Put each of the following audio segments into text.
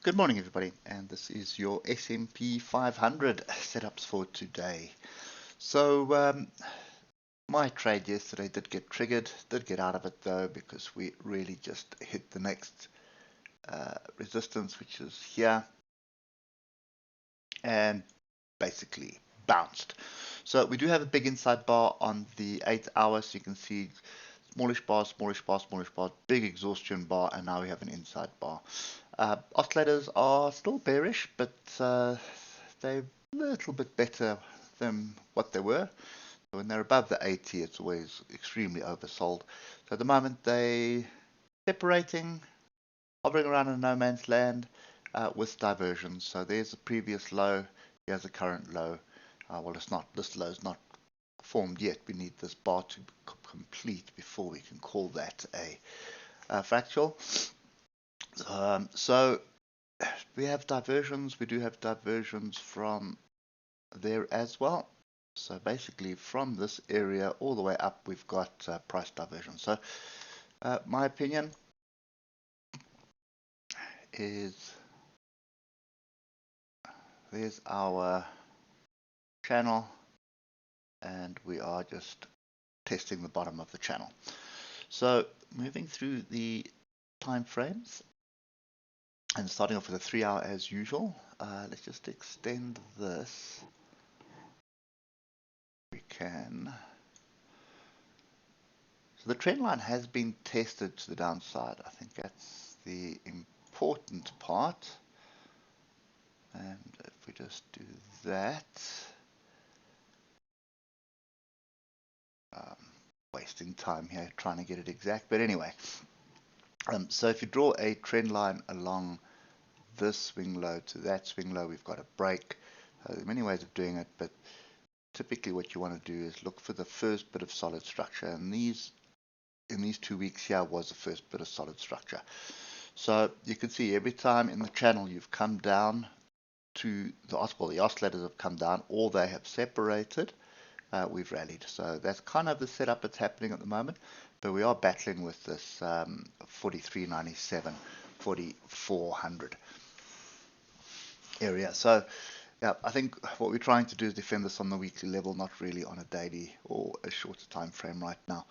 Good morning, everybody, and this is your S&P 500 setups for today. So my trade yesterday did get triggered, did get out of it though, because we really just hit the next resistance, which is here, and basically bounced. So we do have a big inside bar on the 8 hours. So you can see smallish bar, smallish bar, smallish bar, big exhaustion bar, and now we have an inside bar. Oscillators are still bearish, but they're a little bit better than what they were. When they're above the 80, it's always extremely oversold. So at the moment, they separating, hovering around in no man's land with diversions. So there's the previous low, here's the current low. Well, it's not, this low is not formed yet. We need this bar to complete before we can call that a fractal. So we have diversions. We do have diversions from there as well. So basically from this area all the way up, we've got price diversion. So my opinion is there's our channel, and we are just testing the bottom of the channel. So moving through the time frames and starting off with a 3 hour as usual. Let's just extend this. We can. So the trend line has been tested to the downside. I think that's the important part. And if we just do that, wasting time here trying to get it exact, but anyway. So if you draw a trend line along this swing low to that swing low, we've got a break. There are many ways of doing it, but typically what you want to do is look for the first bit of solid structure, and in these 2 weeks here was the first bit of solid structure. So you can see every time in the channel you've come down to the oscillators have come down, or they have separated, we've rallied. So that's kind of the setup that's happening at the moment, but we are battling with this 43.97, 4400 area. So yeah, I think what we're trying to do is defend this on the weekly level, not really on a daily or a shorter time frame right now.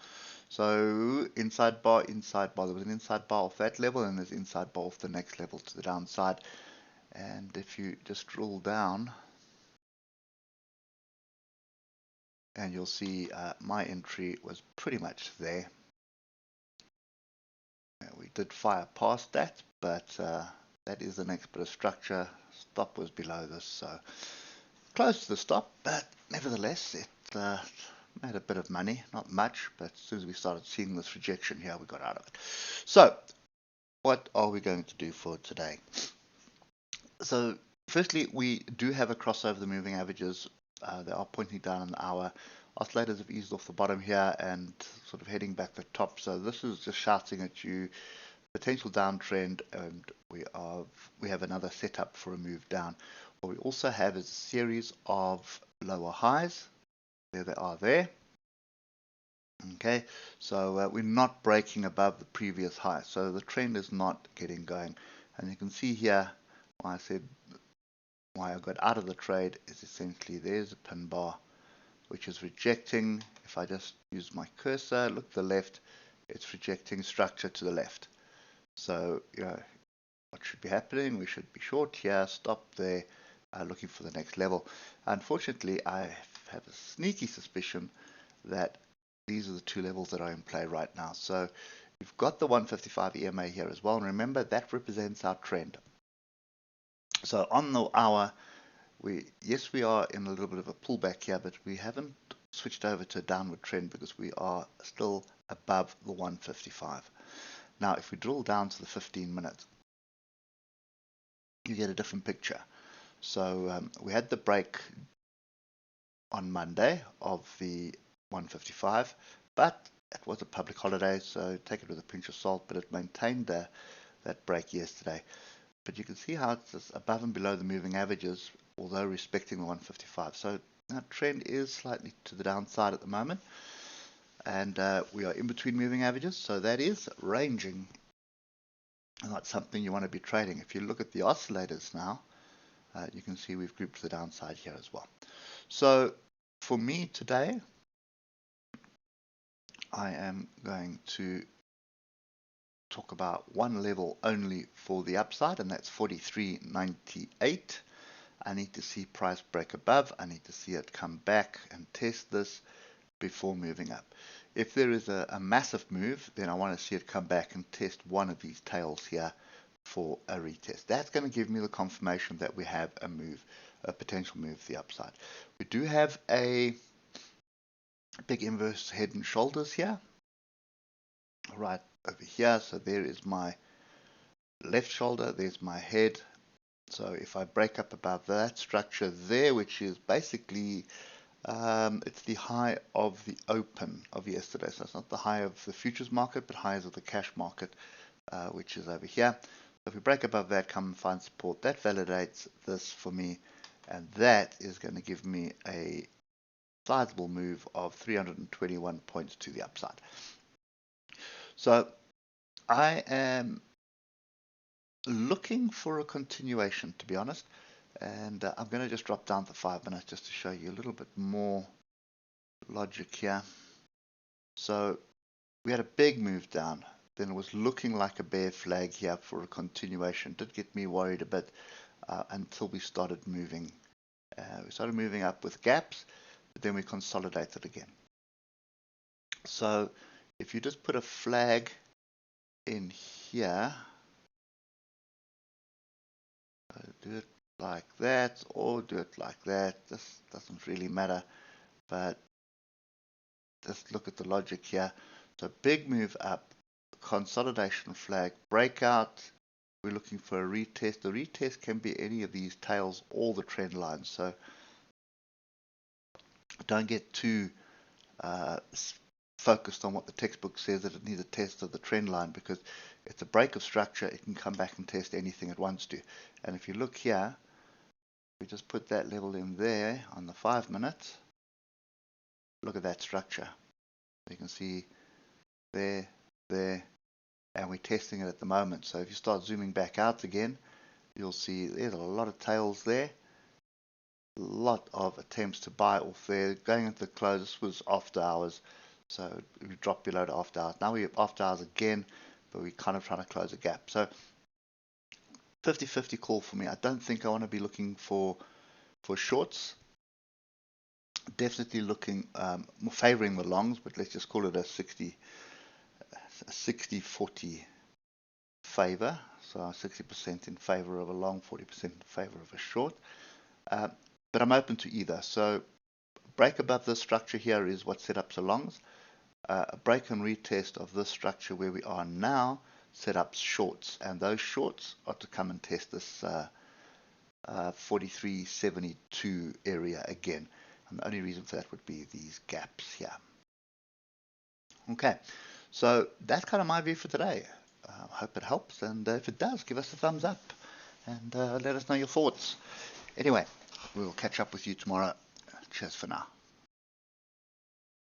So inside bar, there was an inside bar off that level, and there's inside bar off the next level to the downside. And if you just drill down, and you'll see my entry was pretty much there. We did fire past that, but that is the next bit of structure. Stop was below this, so close to the stop, but nevertheless it made a bit of money, not much, but as soon as we started seeing this rejection here, we got out of it. So what are we going to do for today? So firstly, we do have a crossover the moving averages. They are pointing down an hour. Oscillators have eased off the bottom here and sort of heading back the top. So this is just shouting at you potential downtrend, and we have another setup for a move down. What we also have is a series of lower highs. There they are there. Okay, so we're not breaking above the previous high, so the trend is not getting going. And you can see here why I said why I got out of the trade is essentially there's a pin bar which is rejecting. If I just use my cursor, look to the left, it's rejecting structure to the left. So you know what should be happening, we should be short here, stop there, looking for the next level. Unfortunately, I have a sneaky suspicion that these are the two levels that are in play right now. So you've got the 155 EMA here as well, and remember that represents our trend. So on the hour, we are in a little bit of a pullback here, but we haven't switched over to a downward trend because we are still above the 155. Now if we drill down to the 15 minutes, you get a different picture. So we had the break on Monday of the 155, but it was a public holiday, so take it with a pinch of salt, but it maintained that break yesterday. But you can see how it's just above and below the moving averages, although respecting the 155. So that trend is slightly to the downside at the moment, and we are in between moving averages, so that is ranging not something you want to be trading. If you look at the oscillators now, you can see we've grouped the downside here as well. So for me today, I am going to talk about one level only for the upside, and that's 43.98. I need to see price break above. I need to see it come back and test this before moving up. If there is a massive move, then I want to see it come back and test one of these tails here for a retest. That's going to give me the confirmation that we have a move, a potential move to the upside. We do have a big inverse head and shoulders here, right over here. So there is my left shoulder, there's my head. So if I break up above that structure there, which is basically it's the high of the open of yesterday. So it's not the high of the futures market, but highs of the cash market, which is over here. So if we break above that, come and find support, that validates this for me, and that is going to give me a sizable move of 321 points to the upside. So I am looking for a continuation, to be honest, and I'm going to just drop down to 5 minutes just to show you a little bit more logic here. So we had a big move down, then it was looking like a bear flag here for a continuation. Did get me worried a bit until we started moving. We started moving up with gaps, but then we consolidated again. So if you just put a flag in here, do it like that or do it like that, this doesn't really matter, but just look at the logic here. So big move up, consolidation flag, breakout, we're looking for a retest. The retest can be any of these tails or the trend lines, so don't get too focused on what the textbook says that it needs a test of the trend line, because it's a break of structure. It can come back and test anything it wants to. And if you look here, we just put that level in there on the 5 minutes. Look at that structure. You can see there, and we're testing it at the moment. So if you start zooming back out again, you'll see there's a lot of tails there. A lot of attempts to buy off there. Going into the close, this was after hours. So we dropped below the after hours. Now we're after hours again, but we're kind of trying to close a gap. So 50-50 call for me. I don't think I want to be looking for shorts. Definitely looking more favoring the longs, but let's just call it a 60-40 favor. So 60% in favor of a long, 40% in favor of a short. But I'm open to either. So break above this structure here is what set up the longs. A break and retest of this structure where we are now set up shorts, and those shorts are to come and test this 43.72 area again. And the only reason for that would be these gaps here. Okay, so that's kind of my view for today. I hope it helps, and if it does, give us a thumbs up and let us know your thoughts. Anyway, we will catch up with you tomorrow. Cheers for now.